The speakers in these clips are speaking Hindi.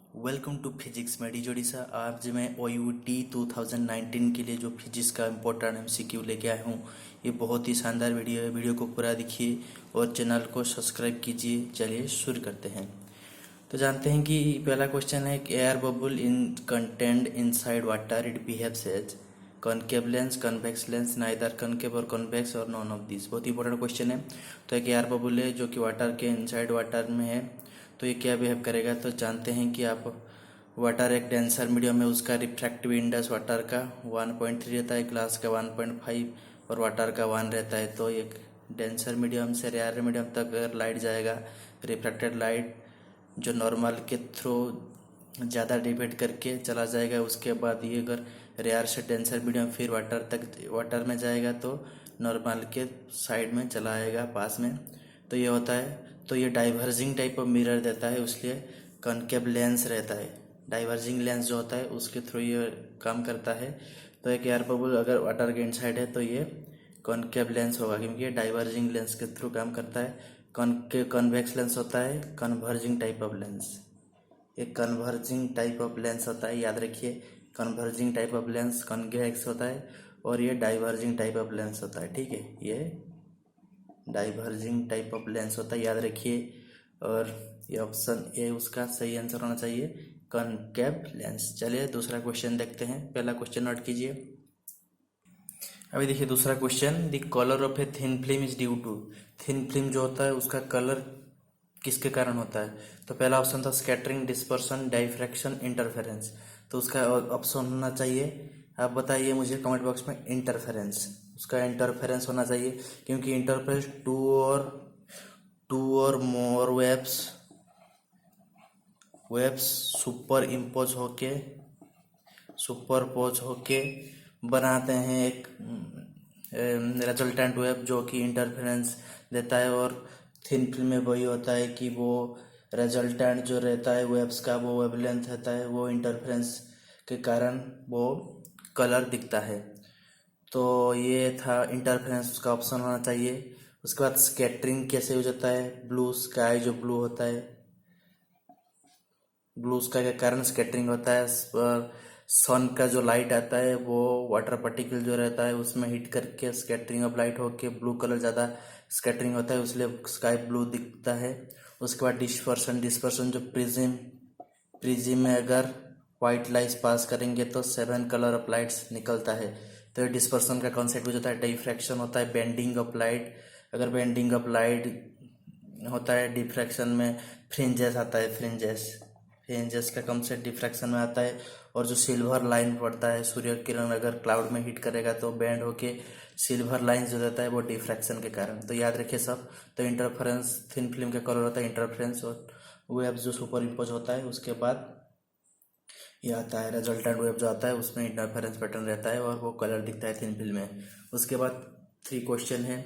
वेलकम टू फिजिक्स में डी जोड़ीसा। आज मैं OUT 2019 के लिए जो फिजिक्स का इम्पोर्टेंट MCQ लेके आया हूँ। ये बहुत ही शानदार वीडियो है। वीडियो को पूरा देखिए और चैनल को सब्सक्राइब कीजिए। चलिए शुरू करते हैं। तो जानते हैं कि पहला क्वेश्चन है कि air bubble in content inside water it behaves as concave lens, convex lens, neither concave और कन्वेक्स और नॉन ऑफ दिस। बहुत ही इंपॉर्टेंट क्वेश्चन है। तो एक एयर बबल है जो कि वाटर के इनसाइड वाटर में है, तो ये क्या बिहेव करेगा। तो जानते हैं कि आप वाटर एक डेंसर मीडियम है, उसका रिफ्रैक्टिव इंडेक्स वाटर का 1.3 रहता है, ग्लास का 1.5 और वाटर का 1 रहता है। तो एक डेंसर मीडियम से रेयर मीडियम तक अगर लाइट जाएगा, रिफ्रैक्टेड लाइट जो नॉर्मल के थ्रू ज़्यादा डिवाइड करके चला जाएगा, उसके बाद ये अगर रेयर से डेंसर मीडियम फिर वाटर में जाएगा तो नॉर्मल के साइड में चला आएगा पास में। तो ये होता है। तो ये डाइवर्जिंग टाइप ऑफ मिरर देता है, इसलिए कॉनकेव लेंस रहता है। डाइवर्जिंग लेंस जो होता है उसके थ्रू ये काम करता है। तो एक एयर बबल अगर वाटर के इनसाइड है तो ये कॉनकेव लेंस होगा, क्योंकि ये डाइवर्जिंग लेंस के थ्रू काम करता है। कॉन्वेक्स लेंस होता है कन्वर्जिंग टाइप ऑफ लेंस। एक कन्वर्जिंग टाइप ऑफ लेंस होता है, याद रखिए। Converging type of lens convex होता है और ये डाइवर्जिंग टाइप ऑफ लेंस होता है। ठीक है, ये डाइवर्जिंग टाइप ऑफ लेंस होता है, याद रखिए। और ये ऑप्शन ए उसका सही आंसर होना चाहिए, कॉनकेव लेंस। चलिए दूसरा क्वेश्चन देखते हैं। पहला क्वेश्चन नोट कीजिए। अभी देखिए दूसरा question, the colour of a thin film is due to. Thin film जो होता है उसका कलर किसके कारण होता है। तो पहला ऑप्शन था स्कैटरिंग, डिस्पर्सन, डाइफ्रैक्शन, इंटरफेरेंस। तो उसका ऑप्शन होना चाहिए, आप बताइए मुझे कमेंट बॉक्स में, इंटरफेरेंस। उसका इंटरफेरेंस होना चाहिए, क्योंकि इंटरफेरेंस टू और मोर वेब्स सुपरपोज होके बनाते हैं एक रिजल्टेंट वेब जो कि इंटरफेरेंस देता है। और थिन फिल्म में वही होता है कि वो रिजल्टेंट जो रहता है वेब्स का, वो वेवलेंथ रहता है, वो इंटरफेरेंस के कारण वो कलर दिखता है। तो ये था इंटरफेरेंस, उसका ऑप्शन होना चाहिए। उसके बाद स्कैटरिंग कैसे यूज होता है, ब्लू स्काई जो ब्लू होता है, ब्लू स्काई के कारण स्कैटरिंग होता है। सन का जो लाइट आता है वो वाटर पार्टिकल जो रहता है उसमें हिट करके स्कैटरिंग ऑफ लाइट होके ब्लू कलर ज़्यादा स्कैटरिंग होता है, इसलिए स्काई ब्लू दिखता है। उसके बाद डिस्पर्सन जो प्रिज्म में अगर वाइट लाइट्स पास करेंगे तो 7 कलर ऑफ लाइट्स निकलता है। तो डिस्पर्सन का कॉन्सेप्ट यूज होता है। डिफ्रैक्शन होता है बेंडिंग ऑफ लाइट, अगर बेंडिंग ऑफ लाइट होता है। डिफ्रैक्शन में फ्रिंजेस आता है, फ्रिंजेस का कॉन्सेप्ट डिफ्रैक्शन में आता है। और जो सिल्वर लाइन पड़ता है, सूर्य किरण अगर क्लाउड में हिट करेगा तो बैंड होके सिल्वर लाइन जो रहता है वो डिफ्रैक्शन के कारण। तो याद रखिए सब। तो इंटरफेरेंस थिन फिल्म का कलर होता है इंटरफेरेंस, और वेब जो सुपर इम्पोज होता है उसके बाद ये आता है रिजल्टेंट वेब जो आता है उसमें इंटरफेरेंस पैटर्न रहता है और वो कलर दिखता है थिन फिल्म में। उसके बाद 3 क्वेश्चन है,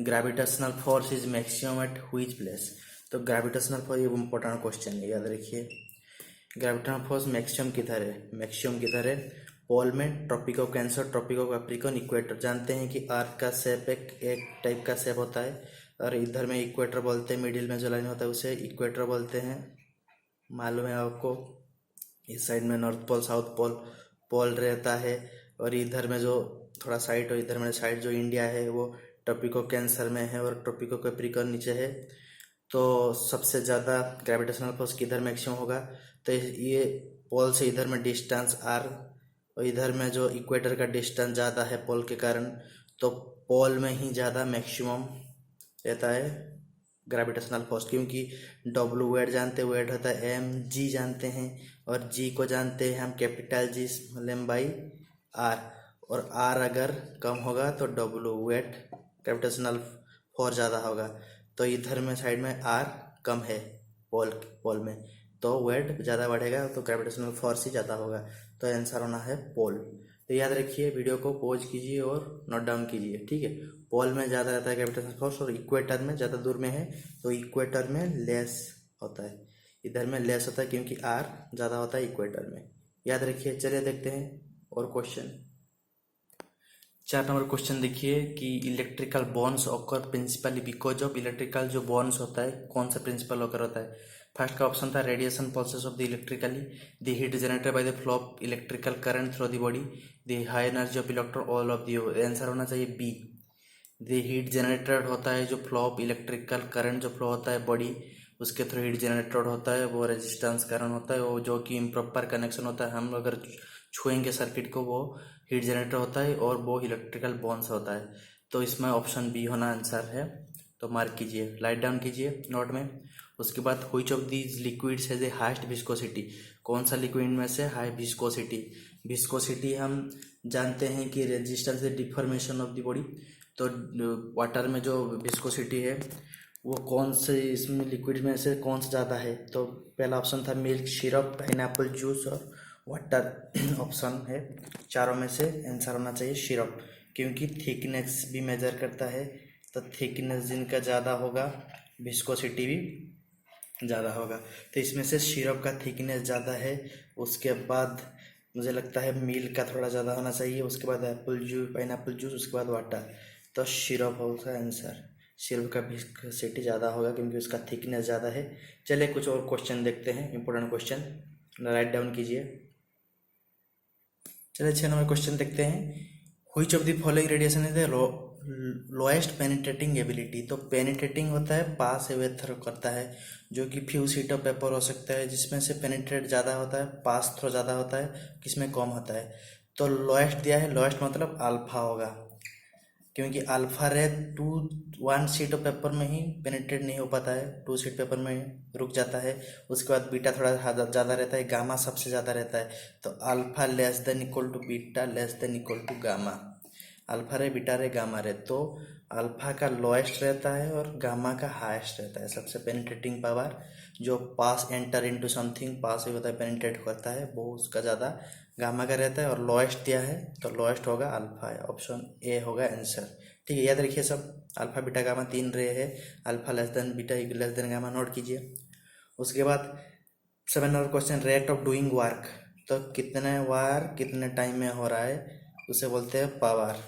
gravitational force is maximum at which place. तो ग्रेविटेशनल फोर्स, ये इंपॉर्टेंट क्वेश्चन है, याद रखिए। ग्रेविटेशनल फोर्स मैक्सिमम किधर है, पोल में, tropic of cancer, tropic of Capricorn, equator. जानते हैं कि अर्थ का शेप एक टाइप का शेप होता है, और इधर में इक्वेटर बोलते हैं, मिडिल में जो लाइन होता है उसे इक्वेटर बोलते हैं, मालूम है आपको। इस साइड में नॉर्थ पोल साउथ पोल रहता है, और इधर में जो थोड़ा साइड और इधर में साइड जो इंडिया है वो ट्रॉपिक ऑफ कैंसर में है और ट्रॉपिक ऑफ कैप्रिकॉर्न नीचे है। तो सबसे ज़्यादा ग्रेविटेशनल फोर्स किधर मैक्सिमम होगा, तो ये पोल से इधर में डिस्टेंस आर, और इधर में जो इक्वेटर का डिस्टेंस ज़्यादा है पोल के कारण, तो पोल में ही ज़्यादा मैक्सिमम रहता है ग्रेविटेशनल फोर्स। क्योंकि डब्लू वेट जानते हैं, वेट होता है mg जानते हैं, और g को जानते हैं हम कैपिटल G लंबाई r, और r अगर कम होगा तो डब्लू वेट ग्रेविटेशनल फोर्स ज़्यादा होगा। तो इधर में साइड में r कम है पोल में, तो वेट ज़्यादा बढ़ेगा तो ग्रेविटेशनल फोर्स ही ज़्यादा होगा। तो आंसर होना है पोल। तो याद रखिए, वीडियो को पॉज कीजिए और नोट डाउन कीजिए, ठीक है। पोल में ज़्यादा रहता है ग्रेविटेशनल फोर्स, और इक्वेटर में ज़्यादा दूर में है तो इक्वेटर में लेस होता है, इधर में लेस होता है क्योंकि आर ज़्यादा होता है इक्वेटर में। याद रखिए। चलिए देखते हैं और क्वेश्चन। 4 नंबर क्वेश्चन देखिए कि electrical bonds occur principally because of. Electrical जो बॉन्ड्स होता है कौन सा प्रिंसिपल ऑकर होता है। फर्स्ट का ऑप्शन था radiation process of the electrically the heat generated by the flow of electrical current through the body the high energy of electron all of the answer होना चाहिए बी। द हीट जनरेटेड होता है जो फ्लो ऑफ इलेक्ट्रिकल करंट जो फ्लो होता है बॉडी उसके थ्रू हीट जनरेटेड होता है वो रेजिस्टेंस कारण होता है, वो जो कि इम्प्रॉपर कनेक्शन होता है, हम अगर छुएंगे सर्किट को वो हीट जनरेटर होता है और वो इलेक्ट्रिकल बॉन्ड से होता है। तो इसमें ऑप्शन बी होना आंसर है, तो मार्क कीजिए, राइट डाउन कीजिए नोट में। उसके बाद which of these liquids has a highest viscosity, कौन सा लिक्विड में से हाई विस्कोसिटी। विस्कोसिटी हम जानते हैं कि resistance deformation of the body, तो वाटर में जो विस्कोसिटी है वो कौन से इसमें लिक्विड में से कौन सा ज़्यादा है, तो पहला ऑप्शन था मिल्क, सिरप, पाइनएप्पल जूस और वाटर ऑप्शन है, चारों में से आंसर होना चाहिए सिरप, क्योंकि थिकनेस भी मेजर करता है, तो थिकनेस जिनका ज़्यादा होगा विस्कोसिटी भी ज़्यादा होगा, तो इसमें से सिरप का थिकनेस ज़्यादा है। उसके बाद मुझे लगता है मिल्क का थोड़ा ज़्यादा होना चाहिए, उसके बाद एप्पल जूस, पाइनएप्पल जूस, उसके बाद वाटर, तो सिरप होगा आंसर। सिरप का विस्कोसिटी ज़्यादा होगा क्योंकि उसका थिकनेस ज़्यादा है। चलिए कुछ और क्वेश्चन देखते हैं, इंपॉर्टेंट क्वेश्चन, राइट डाउन कीजिए। चलिए 6 नंबर क्वेश्चन देखते हैं। Which of the following radiation is the lowest penetrating ability, तो पेनिट्रेटिंग होता है पास अवे थ्रो करता है, जो कि फ्यू शीट ऑफ पेपर हो सकता है जिसमें से पेनिट्रेट ज़्यादा होता है, पास थ्रो ज़्यादा होता है, किसमें कम होता है, तो लोएस्ट दिया है, लोएस्ट मतलब अल्फा होगा, क्योंकि अल्फा रे 1 शीट ऑफ पेपर में ही पेनिट्रेट नहीं हो पाता है, 2 शीट पेपर में रुक जाता है। उसके बाद बीटा थोड़ा ज़्यादा रहता है, गामा सबसे ज़्यादा रहता है, तो alpha less than equal to beta less than equal to gamma, alpha ray beta ray gamma ray, तो अल्फा का लोएस्ट रहता है और गामा का हाईएस्ट रहता है। सबसे पेनिट्रेटिंग पावर जो पास एंटर इनटू समथिंग पास ही होता है, पेनिट्रेट करता है, वो उसका ज़्यादा गामा का रहता है, और लोएस्ट दिया है तो लोएस्ट होगा अल्फा है, ऑप्शन ए होगा आंसर। ठीक है, याद रखिए सब, अल्फा बीटा गामा 3 रे है, alpha less then beta less than gamma note कीजिए। उसके बाद 7 number question, rate of doing work, तो कितने वर्क कितने टाइम में हो रहा है उसे बोलते हैं power,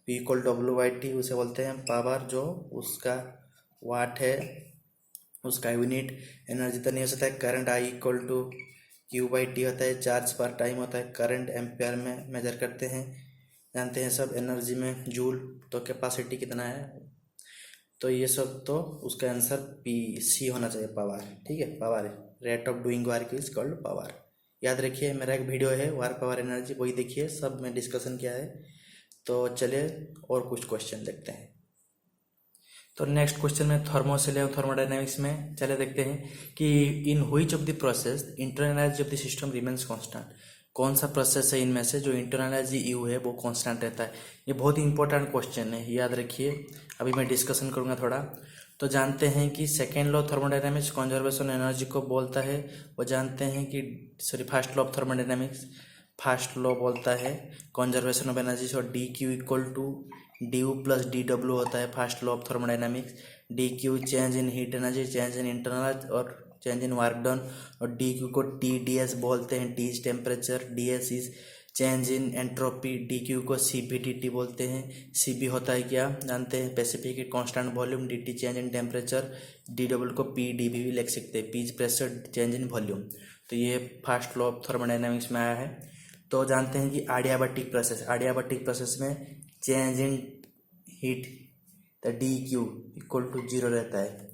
P equal W by T उसे बोलते हैं पावर, जो उसका वाट है उसका यूनिट, एनर्जी तो नहीं हो सकता है, current I equal to Q by T होता है, चार्ज पर टाइम होता है, करंट एम्पेयर में मेजर करते हैं, जानते हैं सब, एनर्जी में जूल, तो कैपेसिटी कितना है, तो ये सब, तो उसका आंसर पी सी होना चाहिए पावर। ठीक है, पावर है, rate of doing work is called power. याद रखिए, मेरा एक वीडियो है वर्क पावर एनर्जी, वही देखिए, सब में डिस्कशन किया है। तो चलिए और कुछ क्वेश्चन देखते हैं। तो नेक्स्ट क्वेश्चन में थर्मोसेल और थर्मोडायनेमिक्स में चले देखते हैं कि in which of the process internal energy of the system remains constant, कौन सा प्रोसेस है इनमें से जो इंटरनल एनर्जी यू है वो कांस्टेंट रहता है। ये बहुत ही इंपॉर्टेंट क्वेश्चन है, याद रखिए, अभी मैं डिस्कशन करूंगा थोड़ा। तो जानते हैं कि second law thermodynamics conservation energy को बोलता है, वो जानते हैं कि sorry first law of thermodynamics first law बोलता है कंजर्वेशन ऑफ एनर्जी, और d Q equal to d U plus d W होता है first law of thermodynamics. D Q change in heat energy, change in internal और चेंज इन वर्क डन, और डी क्यू को टी डी एस बोलते हैं, T is temperature, D S is change in entropy, D Q को सी बी डी टी बोलते हैं, सी बी होता है क्या जानते हैं, specific constant volume, D T change in temperature, D W को पी डी भी लिख सकते हैं, P is pressure, change in volume. तो ये फर्स्ट लॉ ऑफ थर्मोडायनेमिक्स में आया है। तो जानते हैं कि आडियाबैटिक प्रोसेस, आडियाबैटिक प्रोसेस में चेंज इन हीट तो डी क्यू इक्वल टू 0 रहता है।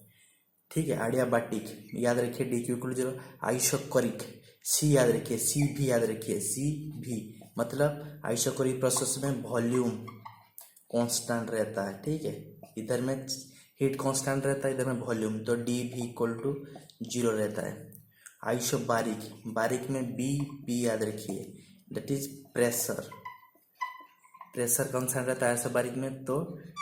ठीक है, आडियाबैटिक याद रखिए, D Q equal to 0। Isochoric C याद रखिए, सी भी याद रखिए, सी भी मतलब आइसोकोरिक प्रोसेस में वॉल्यूम कांस्टेंट रहता है। ठीक है, इधर में हीट कांस्टेंट रहता है, इधर में वॉल्यूम, तो डी भी इक्वल टू 0 रहता है। आइसोबारिक, बारिक में बी पी याद रखिए, that is pressure, pressure constant रहता है आइसोबारिक में, तो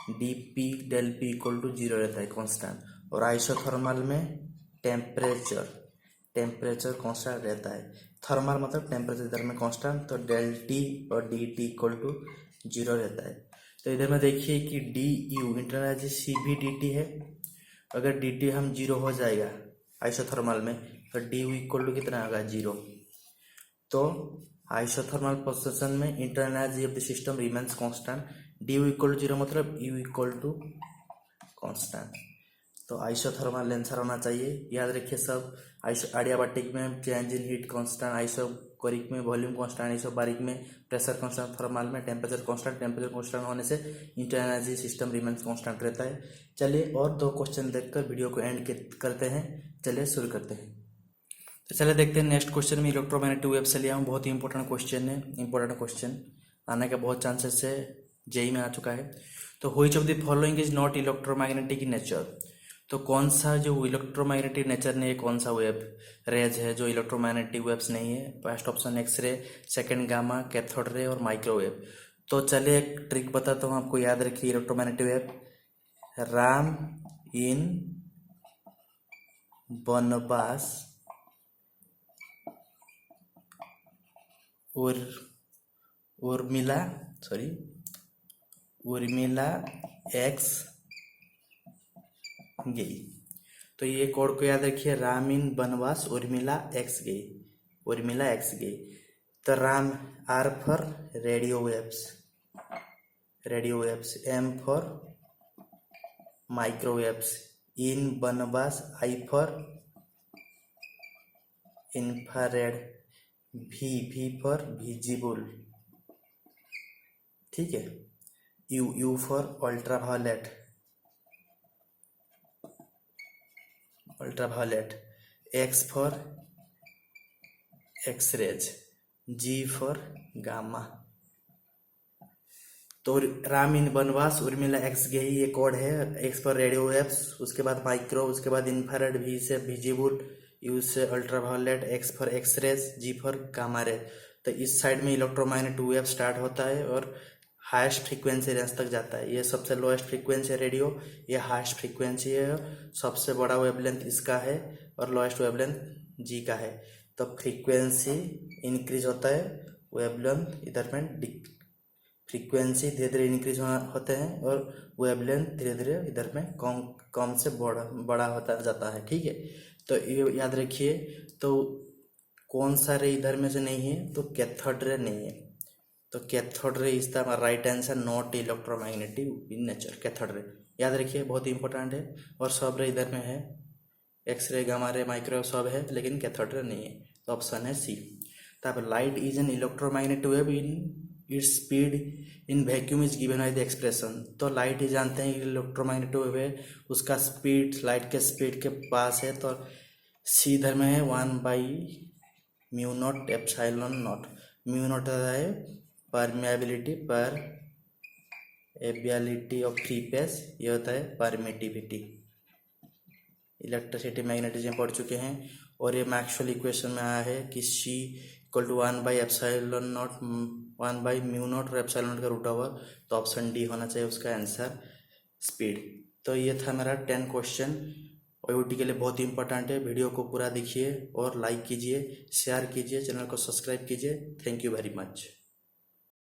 d P del P equal to 0 रहता है कांस्टेंट। और आइसोथर्मल में टेम्परेचर, टेम्परेचर कांस्टेंट रहता है, थर्मल मतलब टेम्परेचर इधर में कांस्टेंट, तो डेल टी और डी टी इक्वल टू 0 रहता है। तो इधर में देखिए कि डी यू इंटरनल एनर्जी सी भी डी टी है, अगर डी टी हम 0 हो जाएगा आइसोथर्मल में, तो डी यू इक्वल टू कितना होगा 0। तो आइसोथर्मल प्रोसेसन में internal energy of the system remains constant, d U equal to 0 मतलब यू इक्वल टू कांस्टेंट। तो आइसोथर्मल आंसर होना चाहिए। याद रखिए सब। एडियाबैटिक में change in heat constant, isochoric में वॉल्यूम कांस्टेंट, आइसोबारिक में प्रेशर कांस्टेंट, थर्मल में टेम्परेचर कांस्टेंट। टेम्परेचर कांस्टेंट होने से internal energy system remains constant रहता है। चलिए और 2 क्वेश्चन देखकर वीडियो को एंड करते हैं। चलिए शुरू करते हैं। तो चलिए देखते हैं नेक्स्ट क्वेश्चन में इलेक्ट्रोमैग्नेटिक वेव से लिया हूँ। बहुत ही इंपॉर्टेंट क्वेश्चन है। इंपॉर्टेंट क्वेश्चन आने का बहुत चांसेस है, जेई में आ चुका है। तो which of the following is not electromagnetic in nature. तो कौन सा जो इलेक्ट्रोमैग्नेटिक नेचर ने कौन सा वेव रेज है जो इलेक्ट्रोमैग्नेटिक वेव्स नहीं है। First option x-ray, second gamma, cathode ray और माइक्रोवेव। तो चलिए एक ट्रिक बताता हूँ आपको, याद रखिए इलेक्ट्रोमैग्नेटिक वेव। राम इन बनबास उर्मिला एक्स गई। तो ये कोड को याद रखिए, राम इन बनवास उर्मिला एक्स गई। तो Ram, R for radio waves, M for microwaves, in बनवास I for infrared, V for visible, ठीक है। U for ultraviolet, X for X-rays, G for gamma. तो राम इन बनवास उर्मिला एक्स गई, ये कोड है। एक्स फॉर रेडियो वेव्स, उसके बाद माइक्रो, उसके बाद इंफ्रारेड, वी से विजिबल, यू से ultraviolet, X for X-rays, G for gamma ray. तो इस साइड में इलेक्ट्रोमैग्नेटिक वेव स्टार्ट होता है और हाईएस्ट फ्रीक्वेंसी रेंज तक जाता है। ये सबसे लोएस्ट फ्रीक्वेंसी है रेडियो, ये हाईएस्ट फ्रीक्वेंसी है। सबसे बड़ा वेवलेंथ इसका है और लोएस्ट वेवलेंथ जी का है। तो फ्रीक्वेंसी इंक्रीज होता है, वेवलेंथ इधर में फ्रीक्वेंसी धीरे धीरे इंक्रीज होते हैं और वेवलेंथ धीरे धीरे इधर में कम से बड़ा होता जाता है, ठीक है। तो ये याद रखिए। तो कौन सा रे इधर में से नहीं है, तो कैथोड रे नहीं है। तो cathode ray is the right answer, not electromagnetic in nature. Cathode ray याद रखिए, बहुत ही इंपॉर्टेंट है। और सब रे इधर में है, एक्सरे, गामा रे, माइक्रोवेव सब है, लेकिन कैथोड रे नहीं है। तो ऑप्शन है सी। तब light is an electromagnetic wave in its speed in vacuum is given by the expression. तो लाइट ही जानते हैं इलेक्ट्रोमैग्नेटिक वेव है, उसका स्पीड लाइट के स्पीड के पास है। तो सी इधर में है 1/μ0 एप्सिलॉन नॉट। μ0 है परमेबिलिटी ऑफ फ्री स्पेस, ये होता है परमिटिविटी। इलेक्ट्रिसिटी मैग्नेटिज्म पढ़ चुके हैं। और ये मैक्सवेल इक्वेशन में आया है कि C = 1/ε0, 1/μ0 और ε0 का रूट ओवर। तो ऑप्शन डी होना चाहिए उसका आंसर, स्पीड। तो ये था मेरा 10 क्वेश्चन। OUT के लिए बहुत ही इंपॉर्टेंट है। वीडियो को पूरा देखिए और लाइक कीजिए, शेयर कीजिए, चैनल को सब्सक्राइब कीजिए। Thank you very much.